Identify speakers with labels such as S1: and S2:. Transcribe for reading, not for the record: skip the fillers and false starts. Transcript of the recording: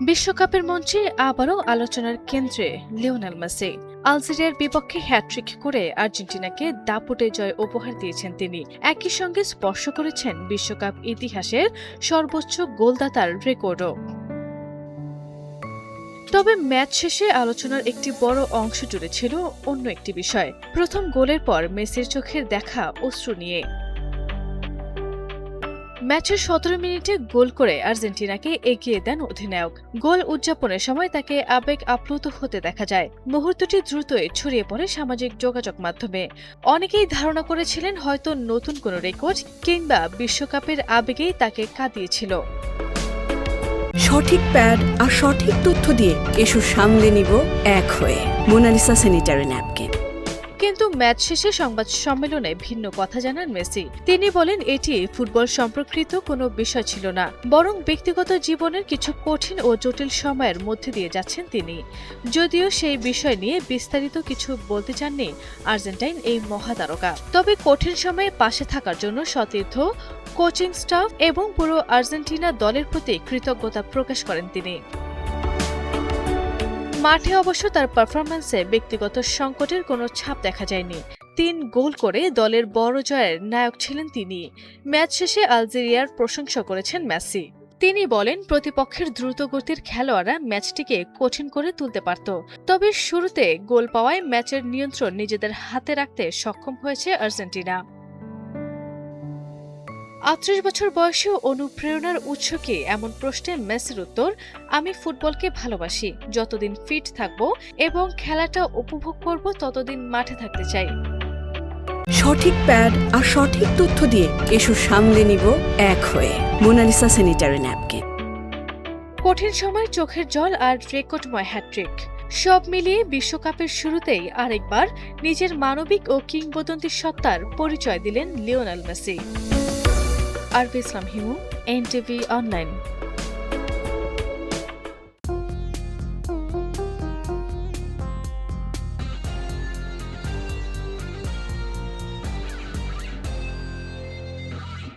S1: বিশ্বকাপের মঞ্চে আবারও আলোচনার কেন্দ্রে লিওনেল মেসি। আলজেরিয়ার বিপক্ষে হ্যাট্রিক করে আর্জেন্টিনাকে দাপুটে জয় উপহার দিয়েছেন তিনি। একই সঙ্গে স্পর্শ করেছেন বিশ্বকাপ ইতিহাসের সর্বোচ্চ গোলদাতার রেকর্ডও। তবে ম্যাচ শেষে আলোচনার একটি বড় অংশ জুড়ে ছিল অন্য একটি বিষয়, প্রথম গোলের পর মেসির চোখের দেখা অশ্রু নিয়ে। ম্যাচের ১৭ মিনিটে গোল করে আর্জেন্টিনাকে এগিয়ে দেন অধিনায়ক। গোল উদযাপনের সময় তাকে আবেগ আপ্লুত হতে দেখা যায়। মুহূর্তটি দ্রুতই ছড়িয়ে পড়ে সামাজিক যোগাযোগ মাধ্যমে। অনেকেই ধারণা করেছিলেন হয়তো নতুন কোনো রেকর্ড কিংবা বিশ্বকাপের আবেগেই তাকে কাঁদিয়েছিল।
S2: সঠিক প্যাড আর সঠিক তথ্য দিয়ে এসব সামলে নিব এক হয়ে মোনালিসা স্যানিটারি ন্যাপকিন।
S1: কিন্তু ম্যাচ শেষে সংবাদ সম্মেলনে ভিন্ন কথা জানান মেসি। তিনি বলেন এটি ফুটবল সম্পর্কিত কোনো বিষয় ছিল না, বরং ব্যক্তিগত জীবনের কিছু কঠিন ও জটিল সময়ের মধ্যে দিয়ে যাচ্ছেন তিনি। যদিও সেই বিষয় নিয়ে বিস্তারিত কিছু বলতে চাননি আর্জেন্টাইন এই মহাতারকা। তবে কঠিন সময়ে পাশে থাকার জন্য সতীর্থ, কোচিং স্টাফ এবং পুরো আর্জেন্টিনা দলের প্রতি কৃতজ্ঞতা প্রকাশ করেন তিনি। মাঠে অবশ্য তার পারফরম্যান্সে ব্যক্তিগত সংকটের কোনো ছাপ দেখা যায়নি। ৩ গোল করে দলের বড় জয়ের নায়ক ছিলেন তিনি। ম্যাচ শেষে আলজেরিয়ার প্রশংসা করেছেন মেসি। তিনি বলেন প্রতিপক্ষের দ্রুতগতির খেলোয়াড়রা ম্যাচটিকে কঠিন করে তুলতে পারত, তবে শুরুতে গোল পাওয়ায় ম্যাচের নিয়ন্ত্রণ নিজেদের হাতে রাখতে সক্ষম হয়েছে আর্জেন্টিনা। ৩৮ বছর বয়সেও অনুপ্রেরণার উৎস কি, এমন প্রশ্নে মেসির উত্তর, আমি ফুটবলকে ভালোবাসি। যতদিন ফিট থাকব এবং খেলাটা উপভোগ করব ততদিন মাঠে থাকতে চাই।
S2: সঠিক প্যাড আর সঠিক তথ্য দিয়ে এসব সামলে নিব এক হয়ে মোনালিসা স্যানিটারি ন্যাপকিন।
S1: কঠিন সময় চোখের জল আর রেকর্ডময় হ্যাট্রিক, সব মিলিয়ে বিশ্বকাপের শুরুতেই আরেকবার নিজের মানবিক ও কিংবদন্তি সত্তার পরিচয় দিলেন লিওনেল মেসি। আরবি ইসলাম হিমু, এনটিভি অনলাইন।